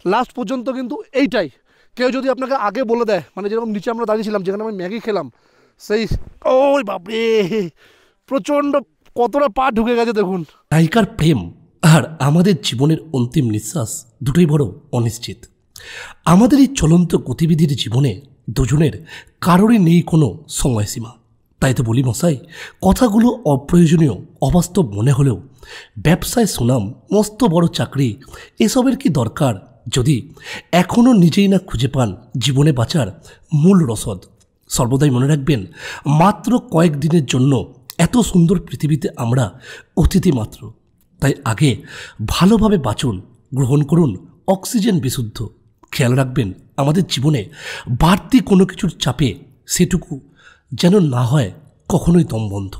Last পর্যন্ত কিন্তু এইটাই। কেউ যদি আপনাকে আগে বলে দেয়, মানে যেরকম নিচে আমরা দাঁড়িয়েছিলাম যেখানে আমি ম্যাগি খেলাম, সেই ওই বাপরে প্রচণ্ড কতটা পা ঢুকে গেছে দেখুন। নায়িকার প্রেম আর আমাদের জীবনের অন্তিম নিঃশ্বাস দুটোই বড় অনিশ্চিত। আমাদের এই চলন্ত গতিবিধির জীবনে দুজনের কারোরই নেই কোনো সময়সীমা। তাই তো বলি মশাই, কথাগুলো অপ্রয়োজনীয় অবাস্তব মনে হলেও ব্যবসায় সুনাম, মস্ত বড় চাকরি এসবের কি দরকার যদি এখনও নিজেই না খুঁজে পান জীবনে বাঁচার মূল রসদ। সর্বদাই মনে রাখবেন, মাত্র কয়েকদিনের জন্য এত সুন্দর পৃথিবীতে আমরা অতিথি মাত্র। তাই আগে ভালোভাবে বাঁচুন, গ্রহণ করুন অক্সিজেন বিশুদ্ধ। খেয়াল রাখবেন আমাদের জীবনে বাড়তি কোনো কিছুর চাপে সেটুকু যেন না হয় কখনোই দমবন্ধ।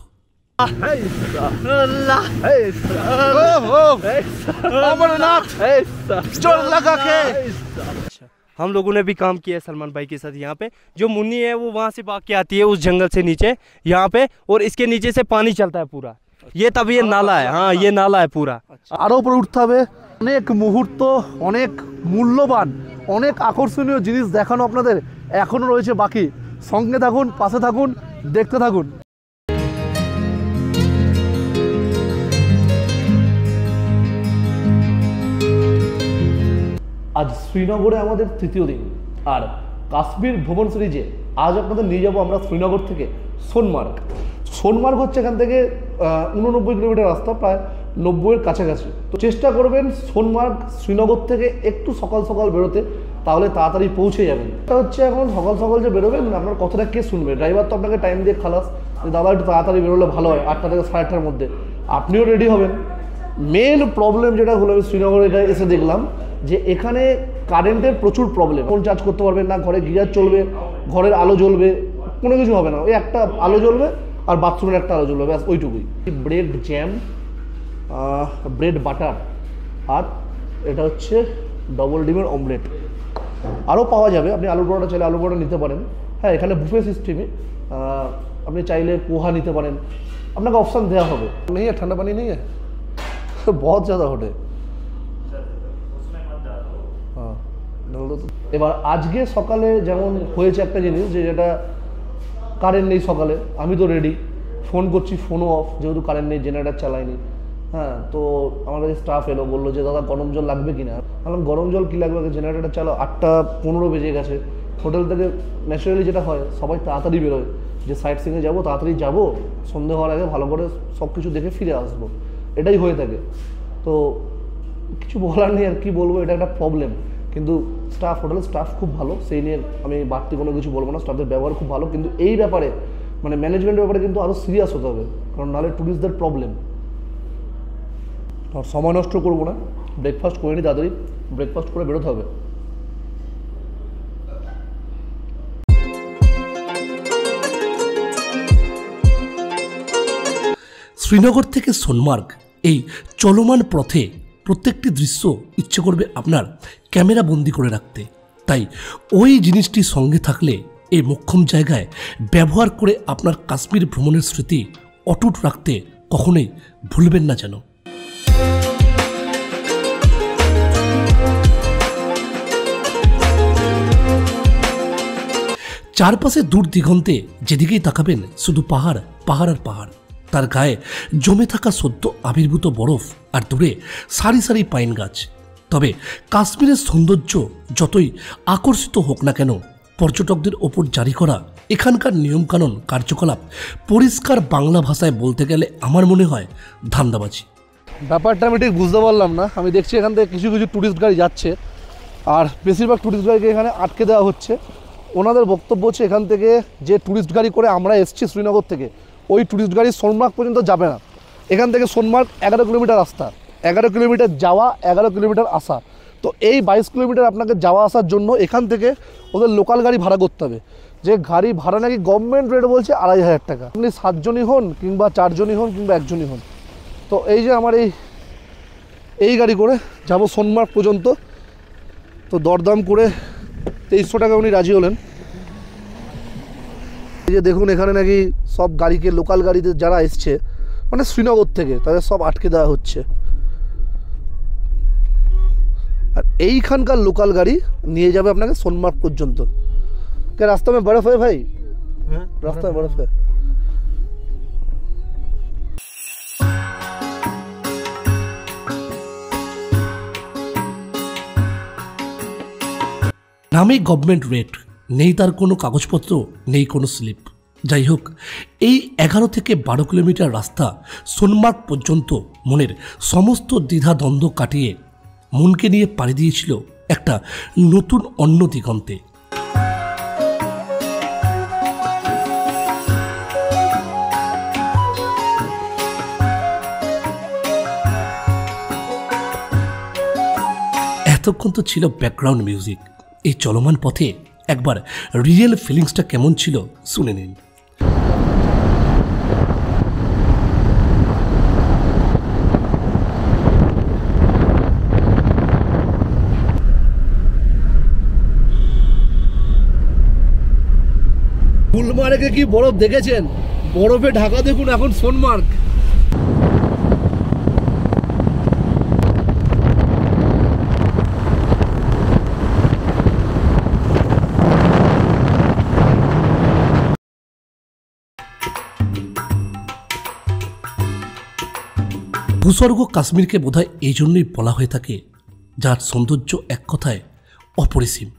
हम लोगों ने भी काम किया है सलमान भाई के साथ। यहाँ पे जो मुन्नी है वो वहाँ से भाग के आती है उस जंगल से नीचे यहाँ पे, और इसके नीचे से पानी चलता है पूरा। ये तब ये नाला है, हाँ ये नाला है पूरा। আরও উপরে উঠতে হবে। অনেক মুহূর্ত, অনেক মূল্যবান, অনেক আকর্ষণীয় জিনিস দেখানো আপনাদের এখনও রয়েছে বাকি। সঙ্গে থাকুন, পাশে থাকুন, দেখতে থাকুন। আজ শ্রীনগরে আমাদের তৃতীয় দিন, আর কাশ্মীর ভ্রমণ সিরিজে আজ আপনাদের নিয়ে যাবো আমরা শ্রীনগর থেকে সোনমার্গ। সোনমার্গ হচ্ছে এখান থেকে 89 কিলোমিটার রাস্তা, প্রায় 90-এর কাছাকাছি। তো চেষ্টা করবেন সোনমার্গ শ্রীনগর থেকে একটু সকাল সকাল বেরোতে, তাহলে তাড়াতাড়ি পৌঁছে যাবেন। এটা হচ্ছে এখন সকাল সকাল যে বেরোবেন, আপনার কথাটা কে শুনবে? ড্রাইভার তো আপনাকে টাইম দিয়ে খালাস, দাদা একটু তাড়াতাড়ি বেরোলে ভালো হয়, 8টা থেকে 8:30-এর মধ্যে আপনিও রেডি হবেন। মেন প্রবলেম যেটা হলো, আমি শ্রীনগরে এটা এসে দেখলাম যে এখানে কারেন্টের প্রচুর প্রবলেম। ফোন চার্জ করতে পারবেন না, ঘরে গিজার চলবে, ঘরের আলো জ্বলবে, কোনো কিছু হবে না। ওই একটা আলো জ্বলবে আর বাথরুমের একটা আলো জ্বলবে, ব্যাস ওইটুকুই। ব্রেড জ্যাম, ব্রেড বাটার, আর এটা হচ্ছে ডবল ডিমের অমলেট। আরও পাওয়া যাবে, আপনি আলু পরোটা চাইলে আলু পরোটা নিতে পারেন। হ্যাঁ, এখানে বুফে সিস্টেমে আপনি চাইলে পোহা নিতে পারেন, আপনাকে অপশান দেওয়া হবে। নেই ঠান্ডা পানি নেই, বহুত ज़्यादा হোটে। হ্যাঁ, এবার আজকে সকালে যেমন হয়েছে একটা জিনিস, যে যেটা কারেন্ট নেই সকালে, আমি তো রেডি, ফোন করছি ফোনও অফ, যেহেতু কারেন্ট নেই, জেনারেটার চালাইনি। হ্যাঁ, তো আমার কাছে স্টাফ এলো, বললো যে দাদা গরম জল লাগবে কিনা। বললাম গরম জল কী লাগবে, জেনারেটার চালো, 8:15 বেজে গেছে। হোটেল থেকে ন্যাচারালি যেটা হয়, সবাই তাড়াতাড়ি বেরোয়, যে সাইট সিনে যাবো, তাড়াতাড়ি যাবো, সন্ধে হওয়ার আগে ভালো করে সব কিছু দেখে ফিরে আসবো, এটাই হয়ে থাকে। তো কিছু বলার নেই, আর কি বলবো, এটা একটা প্রবলেম। কিন্তু স্টাফ, হোটেলের স্টাফ খুব ভালো, সেই নিয়ে আমি বাড়তি কোনো কিছু বলবো না, স্টাফদের ব্যবহার খুব ভালো। কিন্তু এই ব্যাপারে মানে ম্যানেজমেন্টের ব্যাপারে কিন্তু আরও সিরিয়াস হতে হবে, কারণ নাহলে ট্যুরিস্টদের প্রবলেম। আর সময় নষ্ট করবো না, ব্রেকফাস্ট করে নিই তাড়াতাড়ি, ব্রেকফাস্ট করে বেরোতে হবে। শ্রীনগর থেকে সোনমার্গ এই চলমান পথে প্রত্যেকটি দৃশ্য ইচ্ছে করবে আপনার ক্যামেরা বন্দি করে রাখতে। তাই ওই জিনিসটি সঙ্গে থাকলে এই মোক্ষম জায়গায় ব্যবহার করে আপনার কাশ্মীর ভ্রমণের স্মৃতি অটুট রাখতে কখনোই ভুলবেন না যেন। চারপাশে দূর দিগন্তে যেদিকেই তাকাবেন শুধু পাহাড়, পাহাড় আর পাহাড়, তার গায়ে জমে থাকা সদ্য আবির্ভূত বরফ, আর দূরে সারি সারি পাইন গাছ। তবে কাশ্মীরের সৌন্দর্য যতই আকর্ষিত হোক না কেন, পর্যটকদের ওপর জারি করা এখানকার নিয়মকানুন, কার্যকলাপ পরিষ্কার বাংলা ভাষায় বলতে গেলে আমার মনে হয় ধান্দাবাজি। ব্যাপারটা আমি ঠিক বুঝতে পারলাম না। আমি দেখছি এখান থেকে কিছু কিছু ট্যুরিস্ট গাড়ি যাচ্ছে, আর বেশিরভাগ ট্যুরিস্ট গাড়িকে এখানে আটকে দেওয়া হচ্ছে। ওনাদের বক্তব্য হচ্ছে এখান থেকে যে ট্যুরিস্ট গাড়ি করে আমরা এসেছি শ্রীনগর থেকে, ওই ট্যুরিস্ট গাড়ি সোনমার্গ পর্যন্ত যাবে না। এখান থেকে সোনমার্গ 11 কিলোমিটার রাস্তা, 11 কিলোমিটার যাওয়া, 11 কিলোমিটার আসা। তো এই 22 কিলোমিটার আপনাকে যাওয়া আসার জন্য এখান থেকে ওদের লোকাল গাড়ি ভাড়া করতে হবে, যে গাড়ি ভাড়া নাকি গভর্নমেন্ট রেট বলছে 2500 টাকা। আপনি 7 জনই হন, কিংবা 4 জনই হন, কিংবা 1 জনই হন। তো এই যে আমার এই গাড়ি করে যাব সোনমার্গ পর্যন্ত। তো দরদাম করে 2300 টাকা উনি রাজি হলেন। এই যে দেখুন, এখানে নাকি সব গাড়িকে, লোকাল গাড়িতে যারা এসছে মানে শ্রীনগর থেকে, তাদের সব আটকে দেওয়া হচ্ছে। আর এইখানকার লোকাল গাড়ি নিয়ে যাবে আপনাকে সোনমার্গ পর্যন্ত। কে রাস্তা में बर्फ है भाई? रास्ता में बर्फ है। নামে গভর্নমেন্ট রেট, নেই তার কোনো কাগজপত্র, নেই কোনো স্লিপ। যাই হোক, এই 11 থেকে 12 কিলোমিটার রাস্তা সোনমার্গ পর্যন্ত মনের সমস্ত দ্বিধাদ্বন্দ্ব কাটিয়ে মনকে নিয়ে পাড়ি দিয়েছিল একটা নতুন অন্য দিগন্তে। এতক্ষণ তো ছিল ব্যাকগ্রাউন্ড মিউজিক। এই চলমান পথে একবার রিয়েল ফিলিংসটা কেমন ছিল শুনে নিন। গুলমার্গে কি বরফ দেখেছেন? বরফে ঢাকা দেখুন এখন সোনমার্গ। ভূস্বর্গ কাশ্মীরকে বোধহয় এই জন্যই বলা হয়ে থাকে, যার সৌন্দর্য এক কথায় অপরিসীম।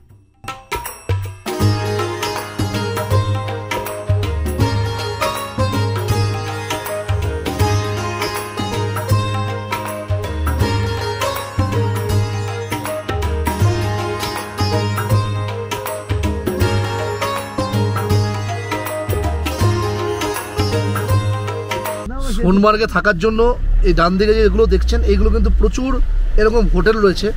সোনমার্গে থাকার জন্য এই ডান দিকে যেগুলো দেখছেন এইগুলো কিন্তু প্রচুর এরকম হোটেল রয়েছে।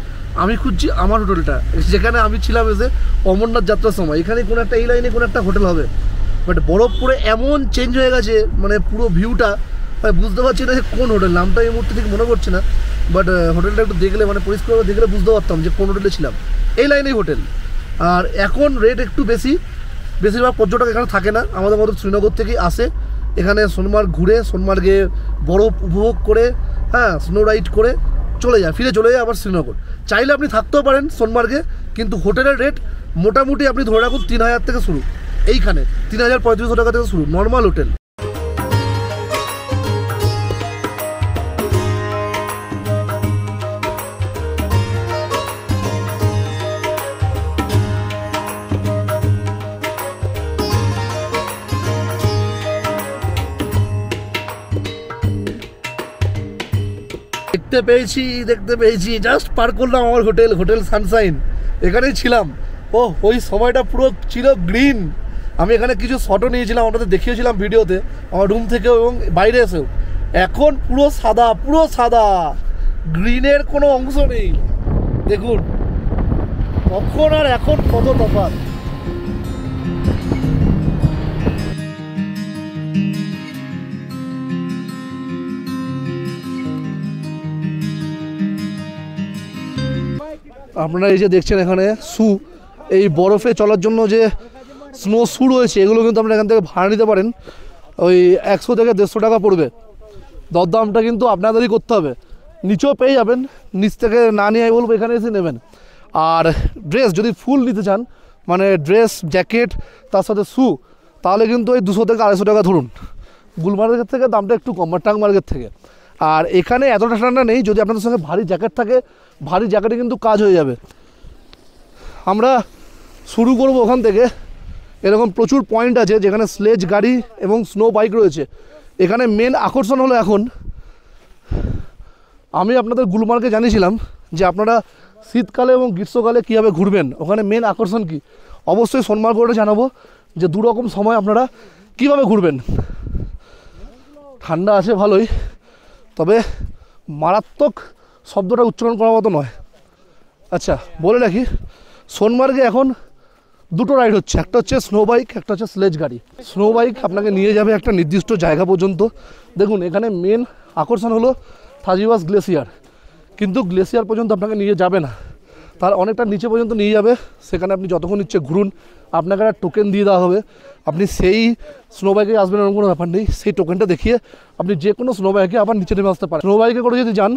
আমি খুঁজছি আমার হোটেলটা, যেখানে আমি ছিলাম এসে অমরনাথ যাত্রার সময়। এখানে কোনো একটা এই লাইনে কোনো একটা হোটেল হবে, বাট বরফ পরে এমন চেঞ্জ হয়ে গেছে, মানে পুরো ভিউটা বুঝতে পারছি না যে কোন হোটেল। নামটা এই মুহূর্তে ঠিক মনে পড়ছে না, বাট হোটেলটা একটু দেখলে মানে পরিষ্কার দেখলে বুঝতে পারতাম যে কোন হোটেলে ছিলাম। এই লাইনেই হোটেল। আর এখন রেট একটু বেশি, বেশিরভাগ পর্যটক এখানে থাকে না, আমাদের মতো শ্রীনগর থেকেই আসে এখানে সোনমার্গ ঘুরে, সোনমার্গে বরফ উপভোগ করে, হ্যাঁ স্নো রাইড করে চলে যায়, ফিরে চলে যায় আবার শ্রীনগর। চাইলে আপনি থাকতেও পারেন সোনমার্গে, কিন্তু হোটেলের রেট মোটামুটি আপনি ধরে রাখুন 3000 থেকে শুরু। এইখানে 3000-3500 টাকা থেকে শুরু নর্মাল হোটেল। দেখতে পেয়েছি জাস্ট পার করলাম আমার হোটেল সানশাইন, এখানেই ছিলাম। ওই সময়টা পুরো ছিল গ্রিন। আমি এখানে কিছু ফটো নিয়েছিলাম, আপনাদের দেখিয়েছিলাম ভিডিওতে আমার রুম থেকে এবং বাইরে এসেও। এখন পুরো সাদা, গ্রিনের কোনো অংশ নেই। দেখুন তখন আর এখন কত তফাৎ। আপনারা এই যে দেখছেন এখানে এই বরফে চলার জন্য যে স্নো শ্যু রয়েছে, এগুলো কিন্তু আপনারা এখান থেকে ভাড়া নিতে পারেন। ওই 100 থেকে 150 টাকা পড়বে। দরদামটা কিন্তু আপনাদেরই করতে হবে। নিচেও পেয়ে যাবেন, নিচ থেকে না নিয়ে বলবো এখানে এসে নেবেন। আর ড্রেস যদি ফুল নিতে চান, মানে ড্রেস জ্যাকেট তার সাথে শ্যু, তাহলে কিন্তু ওই 200 থেকে 250 টাকা ধরুন। গুলমার্গের থেকে দামটা একটু কম, টাংমার্গের থেকে। আর এখানে এতটা ঠান্ডা নেই, যদি আপনাদের সঙ্গে ভারী জ্যাকেট থাকে, ভারী জ্যাকেটে কিন্তু কাজ হয়ে যাবে। আমরা শুরু করব ওখান থেকে। এরকম প্রচুর পয়েন্ট আছে যেখানে স্লেজ গাড়ি এবং স্নো বাইক রয়েছে। এখানে মেন আকর্ষণ হলো, এখন আমি আপনাদের গুলমার্গে জানিয়েছিলাম যে আপনারা শীতকালে এবং গ্রীষ্মকালে কীভাবে ঘুরবেন, ওখানে মেন আকর্ষণ কি, অবশ্যই সোনমার্গ করে জানাবো যে দুরকম সময় আপনারা কীভাবে ঘুরবেন। ঠান্ডা আছে ভালোই, তবে মারাত্মক শব্দটা উচ্চারণ করার মতো নয়। আচ্ছা বলে রাখি, সোনমার্গে এখন দুটো রাইড হচ্ছে, একটা হচ্ছে স্নো বাইক, একটা হচ্ছে স্লেজ গাড়ি। স্নো বাইক আপনাকে নিয়ে যাবে একটা নির্দিষ্ট জায়গা পর্যন্ত। দেখুন এখানে মেন আকর্ষণ হলো থাজিওয়াস গ্লেসিয়ার, কিন্তু গ্লেসিয়ার পর্যন্ত আপনাকে নিয়ে যাবে না, তার অনেকটা নিচে পর্যন্ত নিয়ে যাবে। সেখানে আপনি যতক্ষণ ইচ্ছে ঘুরুন, আপনাকে একটা টোকেন দিয়ে দেওয়া হবে। আপনি সেই স্নো বাইকে আসবেন এরকম কোনো ব্যাপার নেই, সেই টোকেনটা দেখিয়ে আপনি যে কোনো স্নো বাইকে আবার নিচে নেমে আসতে পারেন। স্নো বাইকে করে যদি যান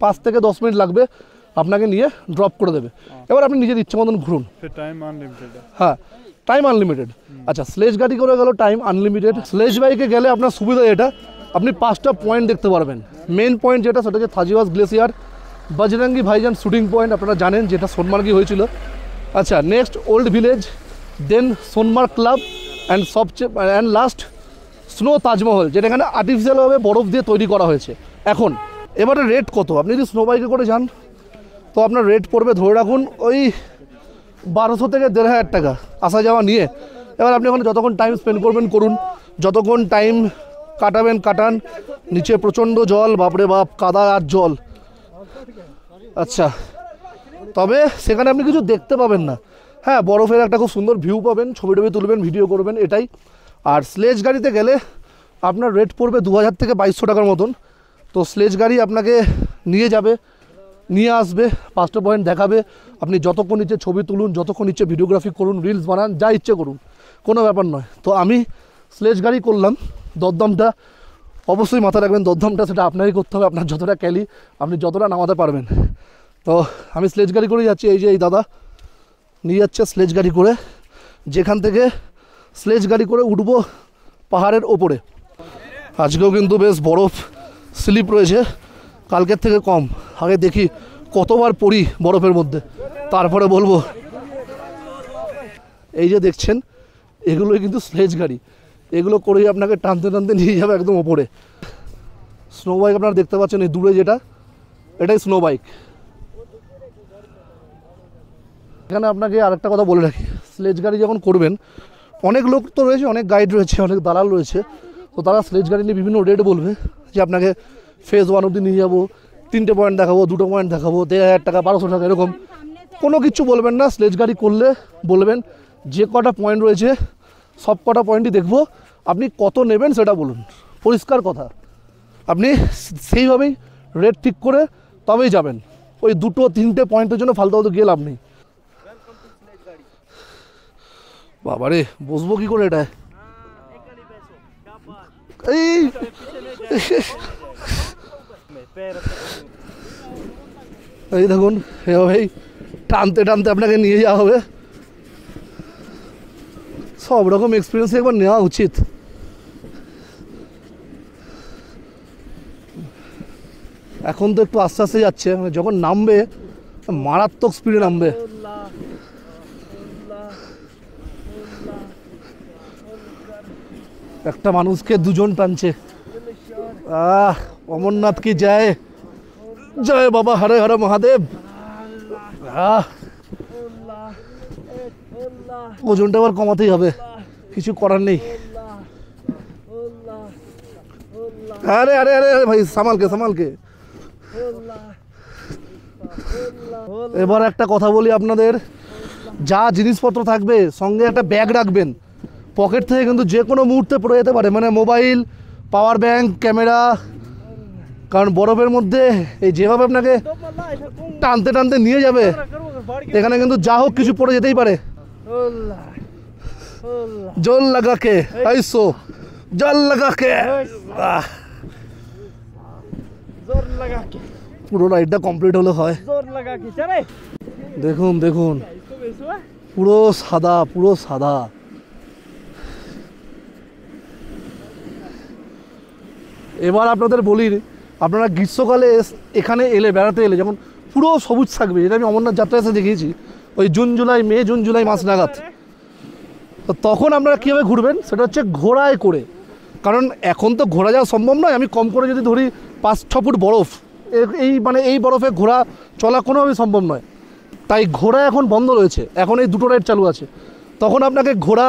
5 থেকে 10 মিনিট লাগবে আপনাকে নিয়ে ড্রপ করে দেবে। এবার আপনি নিজের ইচ্ছা মতন ঘুরুন। टाइम अनलिमिटेड है। হ্যাঁ, টাইম আনলিমিটেড। আচ্ছা, স্লেজ গাড়ি করে গেল টাইম আনলিমিটেড। স্লেজ বাইকে গেলে আপনার সুবিধা এটা, আপনি 5টা পয়েন্ট দেখতে পারবেন। মেন পয়েন্ট যেটা সেটা হচ্ছে থাজিওয়াস গ্লেসিয়ার, বজরঙ্গি ভাইজান শুটিং পয়েন্ট, আপনারা জানেন যেটা সোনমার্গই হয়েছিল। আচ্ছা, next old village, then Sonamarg club, and last snow Taj Mahal, যেটা এখানে আর্টিফিশিয়ালভাবে বরফ দিয়ে তৈরি করা হয়েছে। এখন এবারে রেট কত, আপনি যদি স্নো বাইকে করে যান তো আপনার রেট পড়বে ধরে রাখুন ওই 1200 থেকে 1500 টাকা আসা যাওয়া নিয়ে। এবার আপনি ওখানে যতক্ষণ টাইম স্পেন্ড করবেন করুন, যতক্ষণ টাইম কাটাবেন কাটান। নিচে প্রচণ্ড জল, বাপরে বাপ, কাদা আর জল। আচ্ছা, তবে সেখানে আপনি কিছু দেখতে পাবেন না। হ্যাঁ, বরফের একটা খুব সুন্দর ভিউ পাবেন, ছবি টবি তুলবেন, ভিডিও করবেন, এটাই। আর স্লেজ গাড়িতে গেলে আপনার রেট পড়বে 2000 থেকে 2200 টাকার মতন। তো স্লেজ গাড়ি আপনাকে নিয়ে যাবে, নিয়ে আসবে, 5টা পয়েন্ট দেখাবে। আপনি যতক্ষণ ইচ্ছে ছবি তুলুন, যতক্ষণ ইচ্ছে ভিডিওগ্রাফি করুন, রিলস বানান, যা ইচ্ছে করুন, কোনো ব্যাপার নয়। তো আমি স্লেজ গাড়ি করলাম। দরদামটা অবশ্যই মাথায় রাখবেন, দরদামটা সেটা আপনারই করতে হবে, আপনার যতটা ক্যালি আপনি যতটা নামাতে পারবেন। তো আমি স্লেজ গাড়ি করে যাচ্ছি, এই যে এই দাদা নিয়ে যাচ্ছে স্লেজ গাড়ি করে, যেখান থেকে স্লেজ গাড়ি করে উঠবো পাহাড়ের ওপরে। আজকেও কিন্তু বেশ বরফ স্লিপ রয়েছে, কালকের থেকে কম। আগে দেখি কতবার পড়ি বরফের মধ্যে, তারপরে বলবো। এই যে দেখছেন এগুলোই কিন্তু স্লেজ গাড়ি, এগুলো করেই আপনাকে টানতে টানতে নিয়ে যাবে একদম ওপরে। স্নো বাইক আপনারা দেখতে পাচ্ছেন এই দূরে যেটা, এটাই স্নো বাইক। এখানে আপনাকে আরেকটা কথা বলে রাখি, স্লেজ গাড়ি যখন করবেন, অনেক লোক তো রয়েছে, অনেক গাইড রয়েছে, অনেক দালাল রয়েছে। তো তারা স্লেজ গাড়ি নিয়ে বিভিন্ন রেট বলবে যে আপনাকে ফেজ 1 অবধি নিয়ে যাবো, 3টে পয়েন্ট দেখাবো, 2টো পয়েন্ট দেখাবো, 1500 টাকা, 1200 টাকা, এরকম কোনো কিছু বলবেন না। স্লেজ গাড়ি করলে বলবেন যে কটা পয়েন্ট রয়েছে সব কটা পয়েন্টই দেখবো, আপনি কত নেবেন সেটা বলুন, পরিষ্কার কথা। আপনি সেইভাবেই রেট ঠিক করে তবেই যাবেন। ওই 2-3টে পয়েন্টের জন্য ফালতু ফালতু গিয়ে লাভ নেই। বাবারে, বসবো কি করে এটা? এই এই দেখুন, এভাবেই টানতে টানতে আপনাকে নিয়ে যাওয়া হবে। সব রকম এক্সপিরিয়েন্স একবার নেওয়া উচিত। এখন তো একটু আস্তে আস্তে যাচ্ছে, মানে যখন নামবে মারাত্মক স্পিডে নামবে। একটা মানুষকে দুজন টানছে। অমরনাথ কি জয়, জয় বাবা হরে হরে মহাদেব। ওজনটা আবার কমাতেই হবে, কিছু করার নেই। আরে আরে আরে ভাই, সামালকে সামালকে। এবার একটা কথা বলি আপনাদের, যা জিনিসপত্র থাকবে সঙ্গে একটা ব্যাগ রাখবেন। পকেট থেকে কিন্তু যে কোনো মুহূর্তে পড়ে যেতে পারে, মানে মোবাইল, পাওয়ার ব্যাংক, ক্যামেরা। কারণ বরফের মধ্যে এই যেভাবে আপনাকে টানতে টানতে নিয়ে যাবে, এখানে কিন্তু যা হোক কিছু পড়ে যেতেই পারে। জল লাগাকে আইসো, জল লাগাকে। পুরো রাইডটা কমপ্লিট হলে হয়। দেখুন দেখুন, পুরো সাদা, পুরো সাদা। এবার আপনাদের বলি, আপনারা গ্রীষ্মকালে এখানে এলে, বেড়াতে এলে, যেমন পুরো সবুজ থাকবে, যেটা আমি অমরনাথ যাত্রা এসে দেখিয়েছি, ওই জুন জুলাই মাস নাগাদ। তো তখন আপনারা কীভাবে ঘুরবেন সেটা হচ্ছে ঘোড়ায় করে। কারণ এখন তো ঘোড়া যাওয়া সম্ভব নয়। আমি কম করে যদি ধরি 5-6 ফুট বরফ, এই বরফে ঘোড়া চলা কোনোভাবেই সম্ভব নয়। তাই ঘোড়া এখন বন্ধ রয়েছে, এখন এই 2টো রাইড চালু আছে। তখন আপনাকে ঘোড়া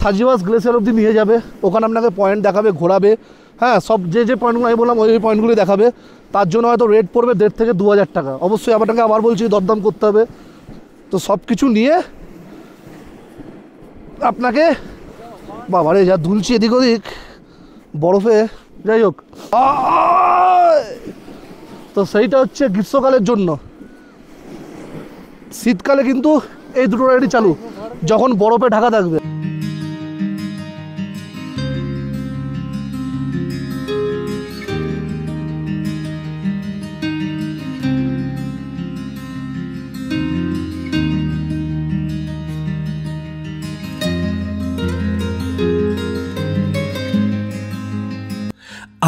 থাজিওয়াস গ্লেসিয়ার অবধি নিয়ে যাবে, ওখানে আপনাকে পয়েন্ট দেখাবে, ঘোরাবে। হ্যাঁ, সব যে পয়েন্টগুলো আমি বললাম ওই পয়েন্টগুলি দেখাবে। তার জন্য হয়তো রেট পড়বে 1,500 থেকে 2,000 টাকা। অবশ্যই আপনাকে আবার বলছি দরদাম করতে হবে। তো সব কিছু নিয়ে আপনাকে, বাবারে যা দুলছি এদিক ওদিক বরফে, যাই হোক। তো সেইটা হচ্ছে গ্রীষ্মকালের জন্য। শীতকালে কিন্তু এই 2টো রাইডই চালু, যখন বরফে ঢাকা থাকবে।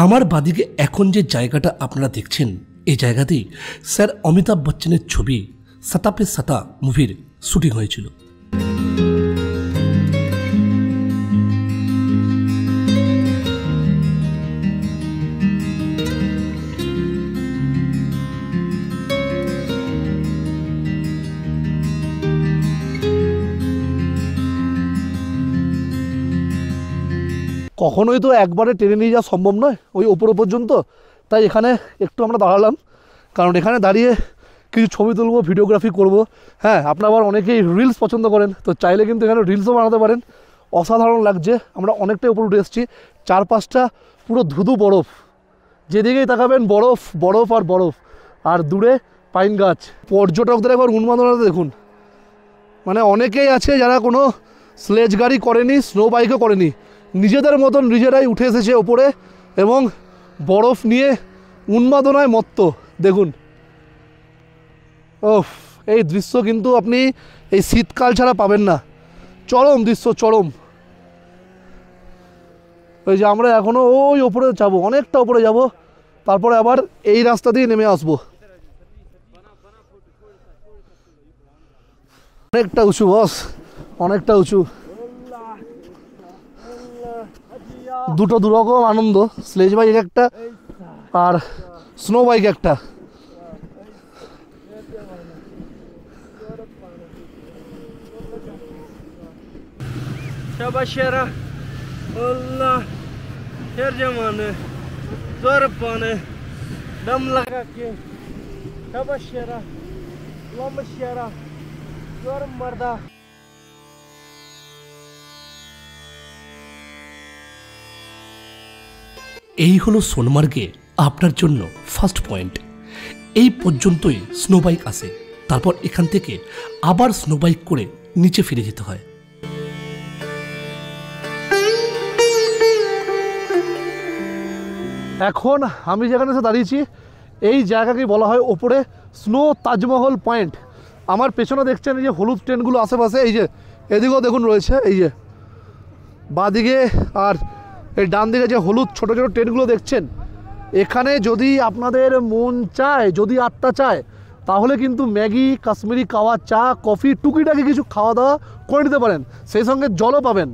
আমার বাদিকে এখন যে জায়গাটা আপনারা দেখছেন, এই জায়গাতেই স্যার অমিতাভ বচ্চনের ছবি সাতা পে সাতা মুভির শুটিং হয়েছিল। কখনোই তো একবারে টেনে নিয়ে যাওয়া সম্ভব নয় ওই ওপরে পর্যন্ত, তাই এখানে একটু আমরা দাঁড়ালাম, কারণ এখানে দাঁড়িয়ে কিছু ছবি তুলবো, ভিডিওগ্রাফি করব। হ্যাঁ, আপনারা আবার অনেকেই রিলস পছন্দ করেন, তো চাইলে কিন্তু এখানে রিলসও বানাতে পারেন। অসাধারণ লাগছে, আমরা অনেকটাই উপরে উঠে এসেছি, চারপাশটা পুরো ধুধু বরফ, যেদিকেই তাকাবেন বরফ বরফ আর বরফ, আর দূরে পাইন গাছ। পর্যটকদের একবার উন্মাদনাতে দেখুন, মানে অনেকেই আছে যারা কোনো স্লেজ গাড়ি করেনি, স্নো বাইকও করেনি, নিজেদের মতন নিজেরাই উঠে এসেছে ওপরে এবং বরফ নিয়ে উন্মাদনায় মত্ত। দেখুন, ওফ, এই দৃশ্য কিন্তু আপনি এই শীতকাল ছাড়া পাবেন না। চরম দৃশ্য, চরম। ওই যে আমরা এখনও ওই ওপরে যাবো, অনেকটা ওপরে যাব, তারপরে আবার এই রাস্তা দিয়ে নেমে আসবো। অনেকটা উঁচু বস, অনেকটা উঁচু। দুটো দুরকম আনন্দ, স্লেজ বাইক একটা আর স্নো বাইক একটা। शाबाशेरा अल्लाह फिर जमाने जोर पाने दम लगा के शाबाशेरा लमशेरा जोर मर्दा। এই হলো সোনমার্গে আপনার জন্য ফার্স্ট পয়েন্ট। এই পর্যন্তই স্নো বাইক আসে, তারপর এখান থেকে আবার স্নো বাইক করে নিচে ফিরে যেতে হয়। এখন আমি যেখানে এসে দাঁড়িয়েছি এই জায়গাকেই বলা হয় ওপরে স্নো তাজমহল পয়েন্ট। আমার পেছনে দেখছেন এই যে হলুদ ট্রেনগুলো আশেপাশে, এই যে এদিকেও দেখুন রয়েছে, এই যে বাঁদিকে আর এই ডান দিকে যে হলুদ ছোট ছোট ট্রেনগুলো দেখছেন, এখানে যদি আপনাদের মন চায়, যদি আত্মা চায়, তাহলে কিন্তু ম্যাগি, কাশ্মীরি কাওয়া, চা, কফি, টুকিটাকি কিছু খাওয়া দাওয়া করে নিতে পারেন, সেই সঙ্গে জলও পাবেন।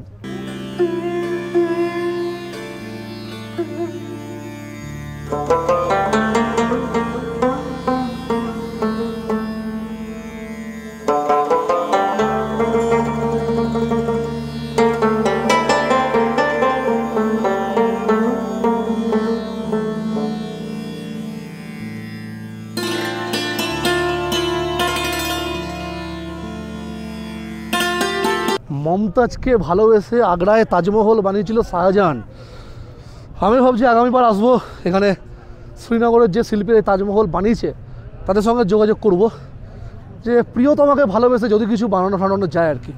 মমতাজকে ভালোবেসে আগ্রায় তাজমহল বানিয়েছিল শাহজাহান। আমি ভাবছি আগামীবার আসবো এখানে, শ্রীনগরের যে শিল্পী এই তাজমহল বানিয়েছে তাদের সঙ্গে যোগাযোগ করব, যে প্রিয়তমাকে ভালোবেসে যদি কিছু বানানো যায় আর কি।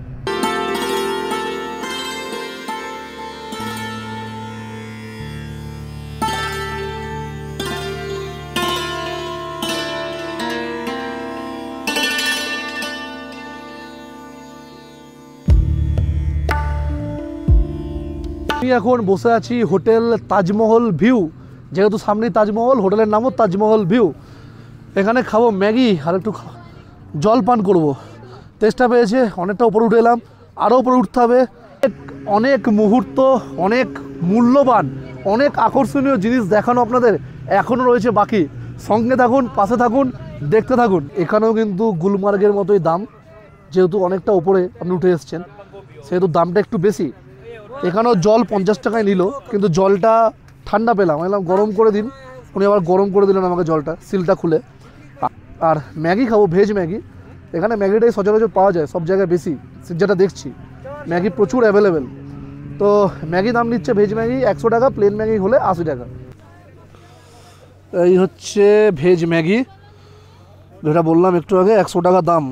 আমি এখন বসে আছি হোটেল তাজমহল ভিউ, যেহেতু সামনেই তাজমহল, হোটেলের নামও তাজমহল ভিউ। এখানে খাবো ম্যাগি আর একটু জল পান করবো, তেষ্টা পেয়েছে, অনেকটা উপরে উঠে এলাম, আরও উপরে উঠতে হবে। অনেক মুহূর্ত, অনেক মূল্যবান, অনেক আকর্ষণীয় জিনিস দেখানো আপনাদের এখনও রয়েছে বাকি। সঙ্গে থাকুন, পাশে থাকুন, দেখতে থাকুন। এখানেও কিন্তু গুলমার্গের মতোই দাম, যেহেতু অনেকটা উপরে আপনি উঠে এসছেন সেহেতু দামটা একটু বেশি। এখানেও জল 50 টাকায় নিল, কিন্তু জলটা ঠান্ডা পেলাম, বললাম গরম করে দিন, উনি আবার গরম করে দিলেন আমাকে জলটা, সিলটা খুলে। আর ম্যাগি খাবো, ভেজ ম্যাগি। এখানে ম্যাগিটাই সচরাচর পাওয়া যায় সব জায়গায় বেশি, যেটা দেখছি ম্যাগি প্রচুর অ্যাভেলেবেল। তো ম্যাগি দাম নিচ্ছে ভেজ ম্যাগি 100 টাকা, প্লেন ম্যাগি হলে 80 টাকা। এই হচ্ছে ভেজ ম্যাগি, যেটা বললাম একটু আগে, 100 টাকা দাম।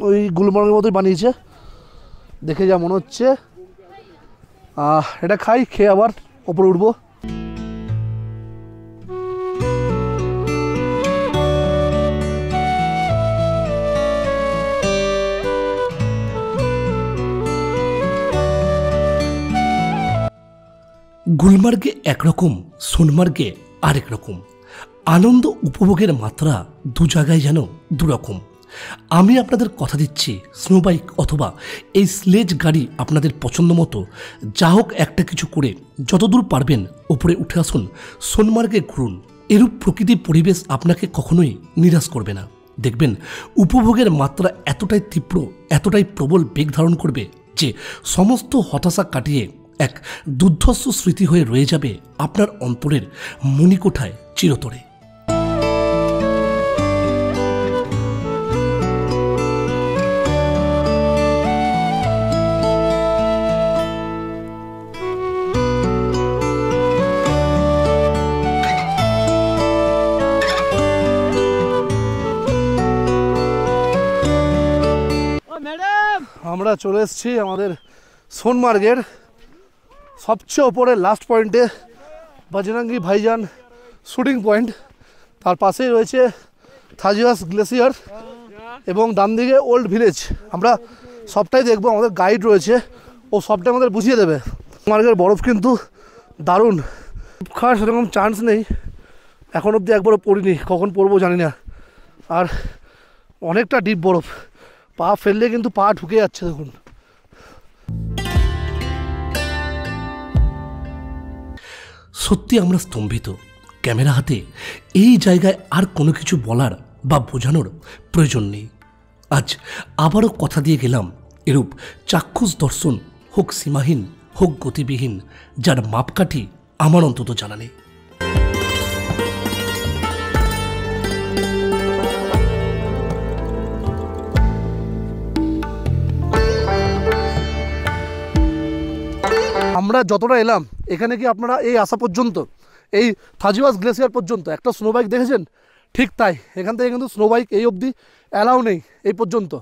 ওই গুলমার্গের মতোই বানিয়েছে দেখে যা মনে হচ্ছে। এটা খাই, খেয়ে আবার ওপরে উঠবো। গুলমার্গে একরকম, সোনমার্গে আরেক রকম। আনন্দ উপভোগের মাত্রা দু জায়গায় যেন দুরকম। আমি আপনাদের কথা দিচ্ছি, স্নো বাইক অথবা এই স্লেজ গাড়ি আপনাদের পছন্দ মতো যা হোক একটা কিছু করে যতদূর পারবেন ওপরে উঠে আসুন, সোনমার্গে ঘুরুন। এরূপ প্রকৃতি পরিবেশ আপনাকে কখনোই নিরাশ করবে না। দেখবেন উপভোগের মাত্রা এতটাই তীব্র, এতটাই প্রবল বেগ ধারণ করবে যে সমস্ত হতাশা কাটিয়ে এক দুর্ধর্ষ স্মৃতি হয়ে রয়ে যাবে আপনার অন্তরের মণিকোঠায় চিরতরে। আমরা চলে এসেছি আমাদের সোনমার্গের সবচেয়ে ওপরে লাস্ট পয়েন্টে, বজরঙ্গি ভাইজান শুটিং পয়েন্ট। তার পাশেই রয়েছে থাজিওয়াস গ্লেসিয়ার এবং ডান দিকে ওল্ড ভিলেজ। আমরা সবটাই দেখবো, আমাদের গাইড রয়েছে, ও সবটাই আমাদের বুঝিয়ে দেবে। সোনমার্গের বরফ কিন্তু দারুণ, খাওয়ার সেরকম চান্স নেই, এখন অবধি একবারও পড়িনি, কখন পড়বো জানি না। আর অনেকটা ডিপ বরফ, পা ফেললে কিন্তু পা ঢুকে যাচ্ছে। দেখুন সত্যি আমরা স্তম্ভিত। ক্যামেরা হাতে এই জায়গায় আর কোনো কিছু বলার বা বোঝানোর প্রয়োজন নেই। আজ আবারও কথা দিয়ে গেলাম, এরূপ চাক্ষুষ দর্শন হোক সীমাহীন, হোক গতিবিহীন, যার মাপকাঠি আমার অন্তত জানা নেই। আমরা যতটা এলাম এখানে কি আপনারা এই আসা পর্যন্ত, এই থাজিওয়াস গ্লেসিয়ার পর্যন্ত একটা স্নো বাইক দেখেছেন? ঠিক তাই, এখান থেকে কিন্তু স্নো বাইক এই অবধি অ্যালাউ নেই এই পর্যন্ত।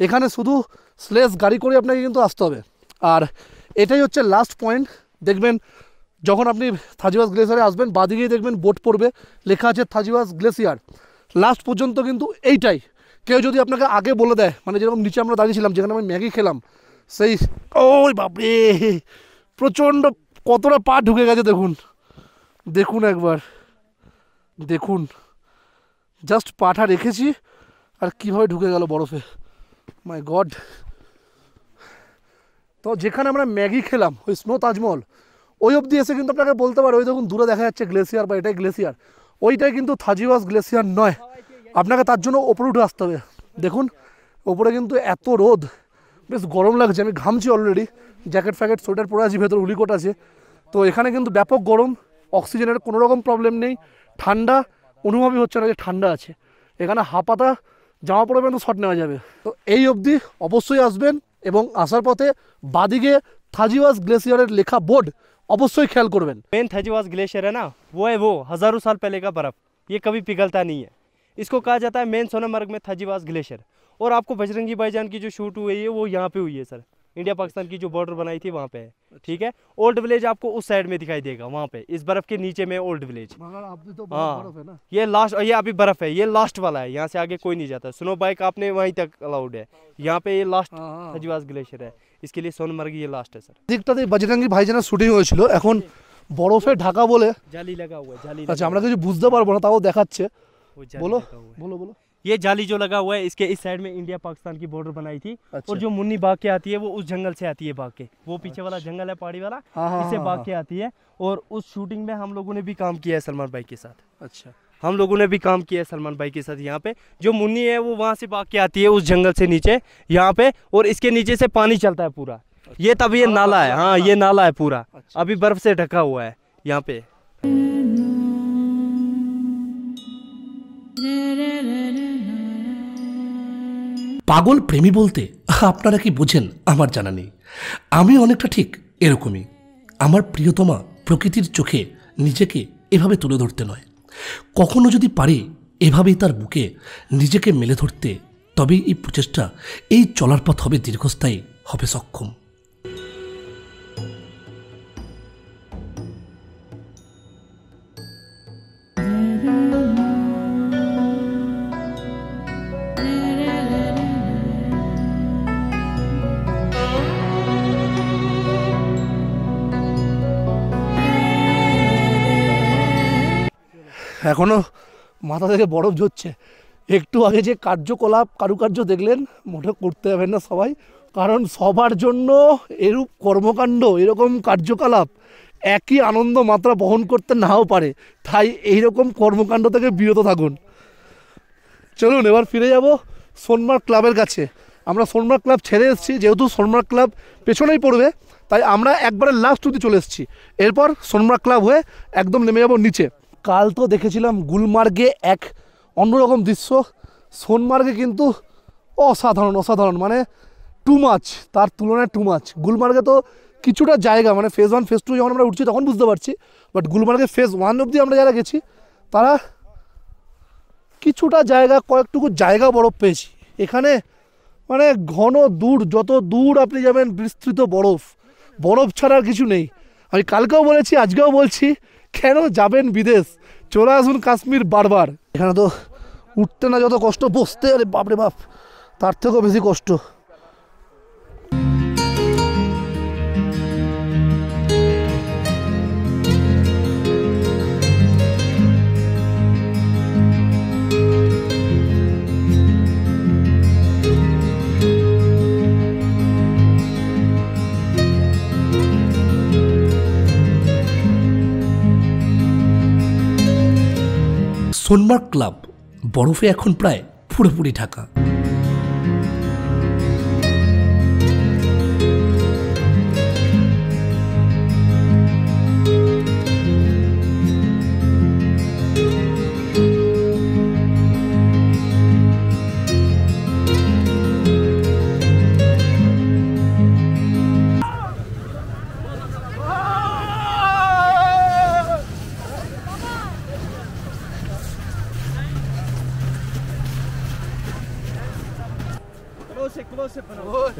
এখানে শুধু স্লেজ গাড়ি করে আপনাকে কিন্তু আসতে হবে। আর এটাই হচ্ছে লাস্ট পয়েন্ট। দেখবেন যখন আপনি থাজিওয়াস গ্লেসিয়ারে আসবেন, বাদিকেই দেখবেন বোট পড়বে, লেখা আছে থাজিওয়াস গ্লেসিয়ার। লাস্ট পর্যন্ত কিন্তু এইটাই। কেউ যদি আপনাকে আগে বলে দেয়, মানে যেরকম নিচে আমরা দাঁড়িয়েছিলাম যেখানে আমি ম্যাগি খেলাম, সেই ওই বাপরে প্রচণ্ড কতটা পা ঢুকে গেছে। দেখুন দেখুন একবার দেখুন, জাস্ট পাটা রেখেছি আর কীভাবে ঢুকে গেল বরফে, মাই গড। তো যেখানে আমরা ম্যাগি খেলাম ওই স্নো তাজমহল, ওই অবধি এসে কিন্তু আপনাকে বলতে পারে ওই দেখুন দূরে দেখা যাচ্ছে গ্লেসিয়ার বা এটাই গ্লেসিয়ার, ওইটাই কিন্তু থাজিওয়াস গ্লেসিয়ার নয়। আপনাকে তার জন্য ওপরে উঠে আসতে হবে। দেখুন ওপরে কিন্তু এত রোদ, বেশ গরম লাগছে, আমি ঘামছি অলরেডি, জ্যাকেট ফ্যাকেট সোয়েটার পরে আছি, ভেতর উলিকোট আছে। তো এখানে কিন্তু ব্যাপক গরম, অক্সিজেনের কোনো রকম প্রবলেম নেই, ঠান্ডা অনুভবই হচ্ছে না যে ঠান্ডা আছে। এখানে হাফাতা জামা পরে কিন্তু শট নেওয়া যাবে। তো এই অবধি অবশ্যই আসবেন এবং আসার পথে বাদিকে থাজিওয়াস গ্লেসিয়ারের লেখা বোর্ড অবশ্যই খেয়াল করবেন। मेन थाजीवास ग्लेशियर है ना, वो है वो हज़ारों साल पहले का बर्फ़, ये कभी पिघलता नहीं है। इसको कहा जाता है मेन सोनमर्ग में थाजीवास ग्लेशियर। और आपको बजरंगी भाईजान की जो शूट हुई है वो यहाँ पे हुई है सर, इंडिया पाकिस्तान की जो बॉर्डर बनाई थी वहाँ पे है। ठीक है, ओल्ड विलेज आपको उस साइड में दिखाई देगा, वहाँ पे इस बर्फ़ के नीचे में ओल्ड विलेज। हाँ, ये लास्ट, ये अभी बर्फ़ है, ये लास्ट वाला है, यहाँ से आगे कोई नहीं जाता। स्नो बाइक आपने वहीं तक अलाउड है, यहाँ पे ये लास्ट थाजीवास ग्लेशियर है, इसके लिए सोनमर्ग ये लास्ट है सर। দিকটাতে বজরঙ্গি ভাইজানের শুটিং হয়েছিল, এখন বরফে ঢাকা বলে जाली लगा हुआ है, जाली আচ্ছা আমরা কিছু বুঝতে পারবো না, তাও দেখাচ্ছে। वो जाली बोलो लगा हुआ है। बोलो बोलो। ये जाली जो लगा हुआ है, इसके इस साइड में इंडिया पाकिस्तान की बॉर्डर बनाई थी। अच्छा। और जो मुन्नी बाग के आती है वो उस जंगल से आती है, बाग के वो पीछे वाला जंगल है पहाड़ी वाला, हाँ, हाँ, इससे हाँ, बाग हाँ। के आती है। और उस शूटिंग में हम लोगों ने भी काम किया है सलमान भाई के साथ, अच्छा हम लोगों ने भी काम किया है सलमान भाई के साथ। यहाँ पे जो मुन्नी है वो वहाँ से भाग के आती है उस जंगल से नीचे यहाँ पे, और इसके नीचे से पानी चलता है पूरा। ये तब ये नाला है, हाँ ये नाला है पूरा, अभी बर्फ से ढका हुआ है यहाँ पे। পাগল প্রেমী বলতে আপনারা কি বোঝেন আমার জানা নেই। আমি অনেকটা ঠিক এরকমই। আমার প্রিয়তমা প্রকৃতির চোখে নিজেকে এভাবে তুলে ধরতে নয়, কখনো যদি পারি এভাবেই তার বুকে নিজেকে মেলে ধরতে, তবেই এই প্রচেষ্টা, এই চলার পথ হবে দীর্ঘস্থায়ী, হবে সক্ষম। এখনও মাথা থেকে বরফ ঝরছে। একটু আগে যে কার্যকলাপ কারুকার্য দেখলেন, মোটে করতে যাবেন না সবাই, কারণ সবার জন্য এরূপ কর্মকাণ্ড, এরকম কার্যকলাপ একই আনন্দ মাত্রা বহন করতে নাও পারে। তাই এইরকম কর্মকাণ্ড থেকে বিরত থাকুন। চলুন এবার ফিরে যাব সোনমার্গ ক্লাবের কাছে। আমরা সোনমার্গ ক্লাব ছেড়ে এসেছি, যেহেতু সোনমার্গ ক্লাব পেছনেই পড়বে, তাই আমরা একবারে লাস্ট অবধি চলে এসেছি। এরপর সোনমার্গ ক্লাব হয়ে একদম নেমে যাব নিচে। কাল তো দেখেছিলাম গুলমার্গে এক অন্যরকম দৃশ্য, সোনমার্গে কিন্তু অসাধারণ অসাধারণ, মানে টু মাচ, তার তুলনায় টু মাচ। গুলমার্গে তো কিছুটা জায়গা, মানে ফেজ 1 ফেজ 2 যখন আমরা উঠছি তখন বুঝতে পারছি, বাট গুলমার্গে ফেজ 1 অবধি আমরা যারা গেছি তারা কিছুটা জায়গা, কয়েকটুকু জায়গা বরফ পেয়েছি। এখানে মানে ঘন দূর, যত দূর আপনি যাবেন বিস্তৃত বরফ, বরফ ছাড়া আর কিছু নেই। আমি কালকেও বলেছি, আজকেও বলছি, কেন যাবেন বিদেশ, চলে আসুন কাশ্মীর বারবার। এখানে তো উঠতে না যত কষ্ট, বসতে আরে বাপরে বাপ তার থেকেও বেশি কষ্ট। সোনমার্গ ক্লাব বরফে এখন প্রায় পুরোপুরি Dhaka.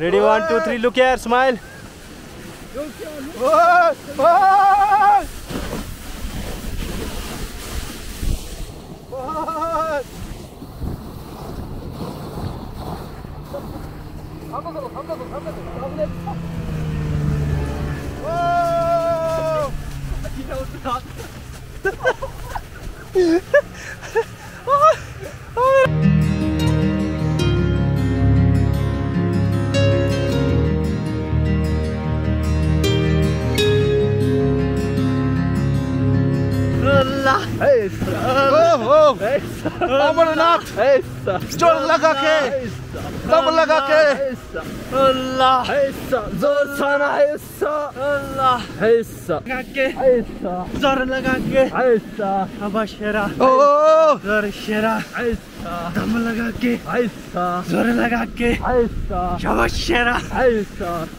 Ready, 1, 2, 3, look here, smile. Amarnath जोर लगा के, दम लगा के, अल्लाह जोर सारा हिस्सा, अल्लाह हिस्सा लगा के, जोर लगा के, शाबाश शेरा, जोर शेरा, दम लगा के, जोर लगा के, शाबाश शेरा,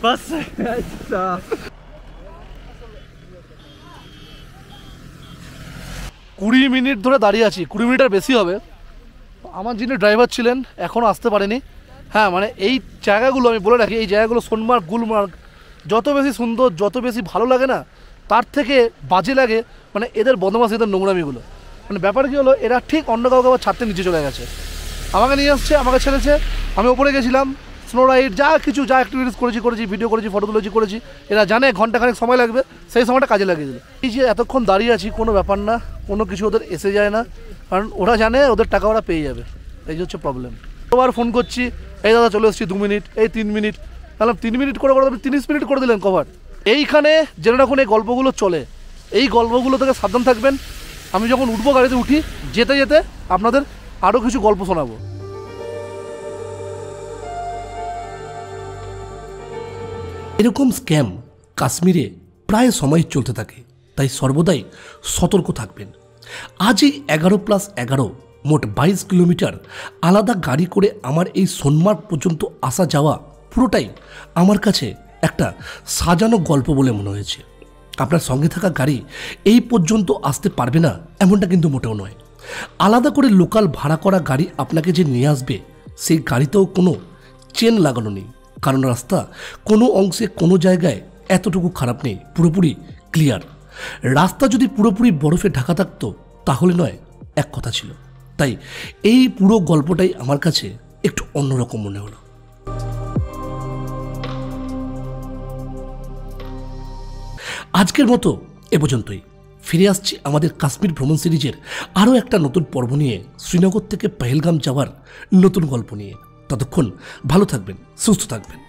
बस 20 মিনিট ধরে দাঁড়িয়ে আছি, 20 মিনিটের বেশি হবে। আমার যিনি ড্রাইভার ছিলেন এখনও আসতে পারেনি। হ্যাঁ, মানে এই জায়গাগুলো আমি বলে রাখি, এই জায়গাগুলো সোনমার্গ গুলমার্গ যত বেশি সুন্দর, যত বেশি ভালো লাগে না, তার থেকে বাজে লাগে মানে এদের বদমাশ, এদের নোংরামিগুলো। মানে ব্যাপার কী হলো, এরা ঠিক অন্য কাউকে আবার ছাড়তে নিচে চলে গেছে। আমাকে নিয়ে আসছে, আমাকে ছেড়েছে, আমি ওপরে গেছিলাম, স্নো রাইড যা কিছু যা অ্যাক্টিভিটিস করেছি, ভিডিও করেছি, ফটোগুলোজি করেছি। এরা জানে ঘন্টাখানেক সময় লাগবে, সেই সময়টা কাজে লাগিয়ে দিল। এই যে এতক্ষণ দাঁড়িয়ে আছি, কোনো ব্যাপার না, কোনো কিছু ওদের এসে যায় না, কারণ ওরা জানে ওদের টাকা ওরা পেয়ে যাবে। এই যে হচ্ছে প্রবলেম। আবার ফোন করছি, এই দাদা চলে এসেছি 2 মিনিট, এই 3 মিনিট, তাহলে 3 মিনিট করে আপনি 30 মিনিট করে দিলেন কভার। এইখানে জেনে রাখুন এই গল্পগুলো চলে, এই গল্পগুলো থেকে সাবধান থাকবেন। আমি যখন উঠবো গাড়িতে উঠি, যেতে যেতে আপনাদের আরও কিছু গল্প শোনাবো। এরকম স্ক্যাম কাশ্মীরে প্রায় সময় চলতে থাকে, তাই সর্বদাই সতর্ক থাকবেন। আজই 11+11 মোট 22 কিলোমিটার আলাদা গাড়ি করে আমার এই সোনমার্গ পর্যন্ত আসা যাওয়া পুরোটাই আমার কাছে একটা সাজানো গল্প বলে মনে হয়েছে। আপনার সঙ্গে থাকা গাড়ি এই পর্যন্ত আসতে পারবে না এমনটা কিন্তু মোটেও নয়। আলাদা করে লোকাল ভাড়া করা গাড়ি আপনাকে যে নিয়ে আসবে, সেই গাড়িতেও কোনো চেন লাগানো নেই, কারণ রাস্তা কোনো অংশে কোনো জায়গায় এতটুকু খারাপ নেই, পুরোপুরি ক্লিয়ার। রাস্তা যদি পুরোপুরি বরফে ঢাকা থাকতো তাহলে নয়, এক কথা ছিল। তাই এই পুরো গল্পটাই আমার কাছে একটু অন্যরকম মনে হলো। আজকের মতো এ পর্যন্তই। ফিরে আসছি আমাদের কাশ্মীর ভ্রমণ সিরিজের আরও একটা নতুন পর্ব নিয়ে, শ্রীনগর থেকে পেহেলগাম যাওয়ার নতুন গল্প নিয়ে। ততক্ষণ ভালো থাকবেন, সুস্থ থাকবেন।